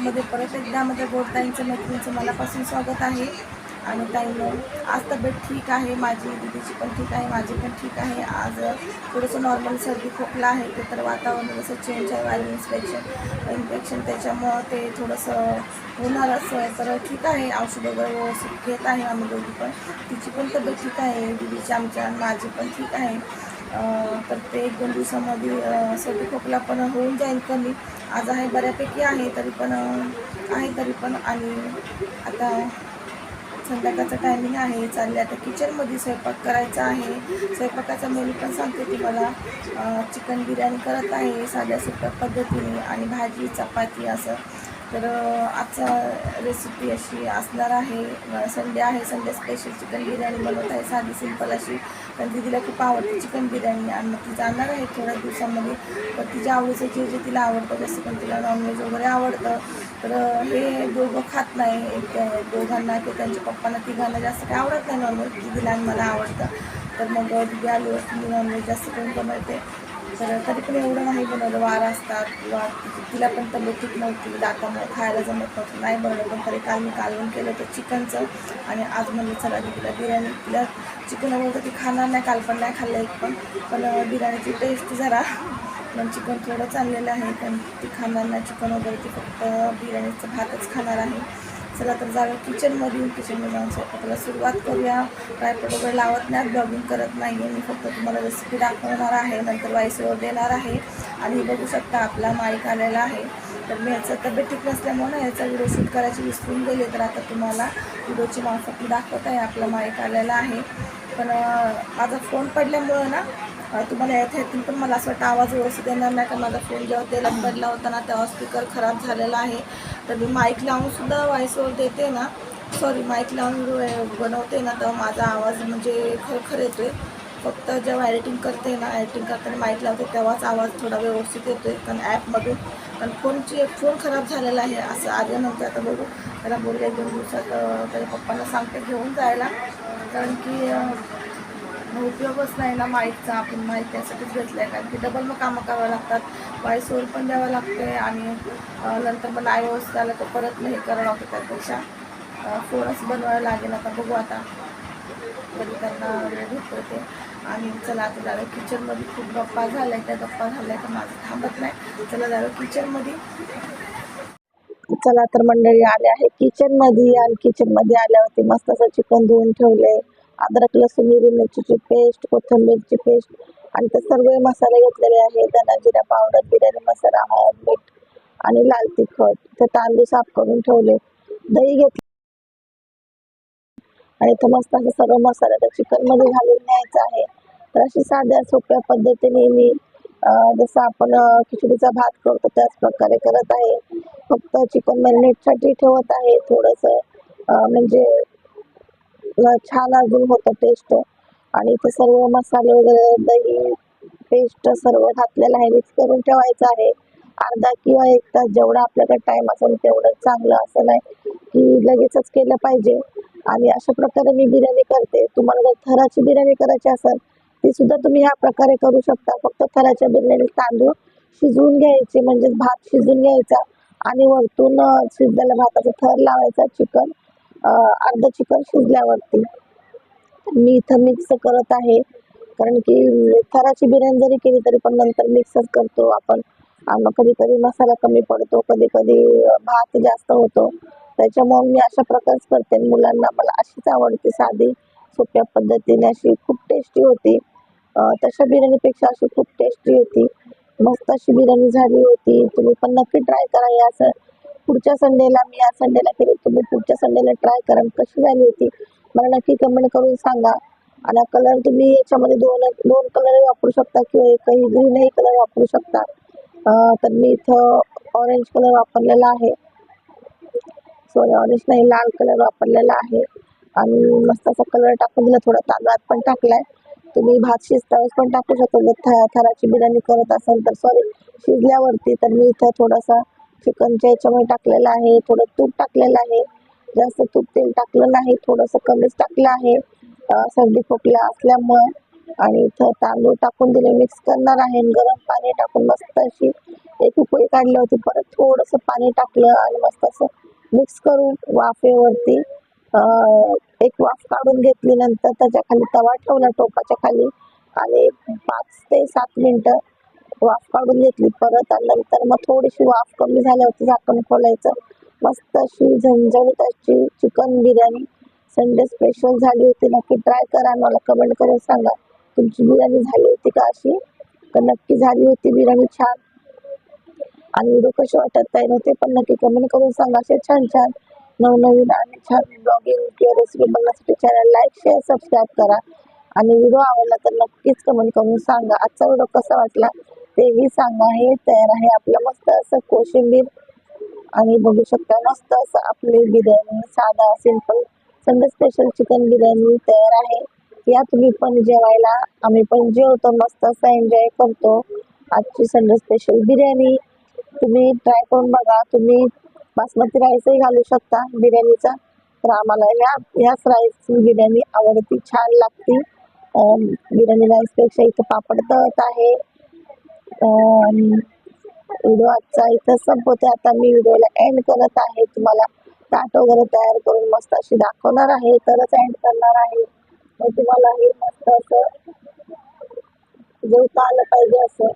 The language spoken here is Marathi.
ब्लॉगमध्ये परत एकदा माझ्या गोडताईंचं मैत्रिणींचं मनापासून स्वागत आहे. आणि ताईनं आज तब्येत ठीक आहे, माझी दीदीची पण ठीक आहे, माझी पण ठीक आहे. आज थोडंसं नॉर्मल सर्दी खोकला आहे, ते तर वातावरण जसं चेंज आहे, व्हायरल इन्फेक्शन त्याच्यामुळं ते थोडंसं होणारच आहे. तर ठीक आहे, औषध वगैरे व्यवस्थित घेत आहे आम्ही दोघी पण. तिची पण तब्येत ठीक आहे, दीदीची आमच्या, माझी पण ठीक आहे. तर ते 1-2 दिवसामध्ये सर्दी खोकला पण होऊन जाईल कमी. आज आहे बऱ्यापैकी आहे, तरी पण आणि आता संध्याकाळचं टायमिंग आहे, चालले आता किचनमध्ये स्वयंपाक करायचा आहे. स्वयंपाकाचा मेनू पण सांगते तुम्हाला. चिकन बिर्याणी करत आहे साध्या सोप्या पद्धतीने, आणि भाजी चपाती असं. तर आजचा रेसिपी अशी असणार आहे. संडे आहे, संडे स्पेशल चिकन बिर्याणी बनवत आहे, साधी सिंपल अशी. कारण दीदीला खूप आवडते चिकन बिर्याणी, आणि मग ती जाणार आहे थोड्या दिवसामध्ये. तर तिच्या आवडीचं जे तिला आवडतं, जसं पण तिला नॉनव्हेज वगैरे आवडतं. तर हे दोघं खात नाही, दोघांना किंवा त्यांच्या पप्पांना तिघांना जास्त काही आवडत नाही नॉनव्हेज. दीदीला आणि मला आवडतं. तर मग दीदी आल्यावर मी नॉनव्हेज जास्त करून बनवते. तर तरी पण एवढं नाही बनवलं, वार असतात किंवा तिला पण तब्येत ठीक नव्हती, दातामुळे खायला जमत नव्हतं, नाही बनवलं. पण तरी काल मी कालवण केलं होतं चिकनचं, आणि आज म्हणलं चला दीदीला बिर्याणी. तिला चिकन वगैरे ती खाणार नाही, काल पण नाही खाल्लं एक पण. बिर्याणीची टेस्ट जरा पण चिकन थोडं चाललेलं आहे, पण ती खाणार नाही चिकन वगैरे, ती फक्त बिर्याणीचं भातच खाणार आहे. चला तर जाऊया किचनमध्ये जाऊन स्वयंपाकाला सुरुवात करूया. ट्रायपॉड वगैरे लावत नाही, ब्लॉगिंग करत नाही आहे मी, फक्त तुम्हाला रेसिपी दाखवणार आहे, नंतर व्हॉइसओव्हर देणार आहे. आणि बघू शकता आपला माईक आलेला आहे. तर मी याचं तब्येत ठीक नसल्यामुळे याचा व्हिडिओ शूट करायची विसरून गेले, तर आता तुम्हाला व्हिडिओची मार्फत मी दाखवत आहे. आपला माईक आलेला आहे. पण माझा फोन पडल्यामुळं ना तुम्हाला येतील पण मला असं वाटतं आवाज व्यवस्थित येणार नाही, कारण माझा फोन जेव्हा तेलात पडला होता ना, तेव्हा स्पीकर खराब झालेला आहे. तर मी माईक लावूनसुद्धा व्हॉइसओव्हर देते ना, माईक लावून बनवते ना, तेव्हा माझा आवाज म्हणजे खरखर येतो आहे. फक्त जेव्हा एडिटिंग करताना माईक लावते तेव्हाच आवाज थोडा व्यवस्थित येतो आहे, कारण ॲपमधून. कारण फोन खराब झालेला आहे असं आल्यानंतर. आता बघू, त्याला बोलले 2 दिवसात त्याच्या पप्पांना सांगते घेऊन जायला, कारण की उपयोगच नाही ना माईकचा. आपण माईक त्यासाठीच घेतलं आहे, कारण की डबल मग कामं करावं लागतात, व्हॉइसओव्हर पण द्यावं लागते, आणि नंतर मग नाही व्यवस्थित आलं तर परत हे करावं लागतं. त्यापेक्षा फोनच बनवायला लागेल. आता बघू, आता कधी त्यांना वेळ भेटतो ते. आणि चला आता जाऊया किचनमध्ये. खूप गप्पा झाल्या तर माझं थांबत नाही. चला जाऊया किचनमध्ये. चला तर मंडळी आले आहे किचनमध्ये, आणि किचनमध्ये आल्यावरती मस्त असं चिकन धुवून ठेवले. अद्रक लसूण हिरवी मिरचीची पेस्ट, कोथिंबीरची पेस्ट, आणि ते सर्व मसाले घेतलेले आहे. धना जिरा पावडर, बिर्याणी मसाला, हळद, मीठ आणि लाल तिखट. ते तांदूळ साफ करून ठेवले. दही घेतले, आणि तो मस्त असं सर्व मसाला त्या चिकनमध्ये घालून न्यायचा आहे. तर अशी साध्या सोप्या पद्धतीने मी जसं आपण खिचडीचा भात करतो त्याच प्रकारे करत आहे. फक्त चिकन मॅरिनेटसाठी ठेवत आहे थोडंसं, म्हणजे छान अजून होतं टेस्ट. आणि ते सर्व मसाले वगैरे, दही पेस्ट सर्व घातलेलं आहे, मिक्स करून ठेवायचं आहे. अर्धा किंवा 1 तास जेवढा आपल्याकडे टाईम असेल तेवढं चांगलं. असं नाही की लगेचच केलं पाहिजे. आणि अशा प्रकारे मी बिर्याणी करते. तुम्हाला जर थराची बिर्याणी करायची असेल ती सुद्धा तुम्ही ह्या प्रकारे करू शकता. फक्त थराच्या बिर्याणीत तांदूळ शिजवून घ्यायचे, म्हणजे भात शिजून घ्यायचा, आणि वरतून शिजलेल्या भाताचा थर लावायचा. अर्ध चिकन शिजल्यावरती मी इथं मिक्स करत आहे, कारण की थराची बिर्याणी जरी केली तरी पण नंतर मिक्सच करतो आपण. मग कधी कधी मसाला कमी पडतो, कधी कधी भात जास्त होतो. त्याच्यामुळे मी अशा प्रकारेच करते. मुलांना मला अशीच आवडते, साधी सोप्या पद्धतीने. अशी खूप टेस्टी होती. तशा बिर्याणीपेक्षा अशी खूप टेस्टी होती. मस्त अशी बिर्याणी झाली होती. तुम्ही पण नक्की ट्राय करा. पुढच्या संडेला, मी या संडेला केली, तुम्ही पुढच्या संडेला ट्राय करा. कशी झाली होती मला नक्की कमेंट करून सांगा. आणि कलर तुम्ही याच्यामध्ये दोन कलर वापरू शकता, किंवा एकही ग्रीनही कलर वापरू शकता. तर मी इथं ऑरेंज कलर वापरलेला आहे. ऑरेंज नाही, लाल कलर वापरलेला आहे. आणि मस्त असा कलर टाकून दिला. थोडा तांदळात पण टाकलाय. तुम्ही भात शिजतानाच पण टाकू शकता जर थराची बिर्याणी करत असाल तर. शिजल्यावरती. तर मी इथं थोडासा चिकनच्या याच्यामध्ये टाकलेला आहे, थोडं तूप टाकलेलं आहे. जास्त तूप तेल टाकलं नाही, थोडंसं कमीच टाकलं आहे सर्दी खोकला असल्यामुळं. आणि इथं तांदूळ टाकून दिले, मिक्स करणार आहे. गरम पाणी टाकून मस्त अशी एक उकळी काढली होती, परत थोडंसं पाणी टाकलं आणि मस्त असं मिक्स करून वाफेवरती एक वाफ काढून घेतली. नंतर त्याच्या खाली तवा ठेवला टोपाच्या खाली आणि 5 ते 7 मिनिटं वाफ काढून घेतली परत. आणि नंतर मग थोडीशी वाफ कमी झाल्यावरती झाकण खोलायचं. मस्त अशी झणझणीत अशी चिकन बिर्याणी संडे स्पेशल झाली होती. नक्की ट्राय करा, मला कमेंट करून सांगा तुमची बिर्याणी झाली होती का अशी. तर नक्की झाली होती बिर्याणी छान. आणि व्हिडिओ कसे वाटत काय नव्हते पण नक्की कमेंट करून सांगा. असे छान छान नवनवीन आणि छान ब्लॉगिंग किंवा रेसिपी बघण्यासाठी चॅनल लाईक शेअर सबस्क्राईब करा. आणि व्हिडिओ आवडला तर नक्कीच कमेंट करून सांगा. आजचा व्हिडिओ कसा वाटला तेही सांगा. हे तयार आहे आपलं मस्त असं कोशिंबीर आणि बघू शकता मस्त असं आपली बिर्याणी साधा simple Sunday special chicken biryani तयार आहे. या तुम्ही पण जेवायला, आम्ही पण जेवतो, मस्त असं एन्जॉय करतो आजची संडे स्पेशल बिर्याणी. तुम्ही ट्राय करून बघा. तुम्ही बासमती राईसही घालू शकता बिर्याणीचा. तर आम्हाला ह्याच राईसची बिर्याणी आवडती, छान लागती. बिर्याणी राईसपेक्षा इथं पापड तळत आहे. व्हिडिओ आजचा इथं संपवते. आता मी व्हिडिओला एंड करत आहे. तुम्हाला ताट वगैरे तयार करून मस्त अशी दाखवणार आहे, तरच एंड करणार आहे. मग तुम्हाला हे मस्त असं जेवता आलं पाहिजे असं.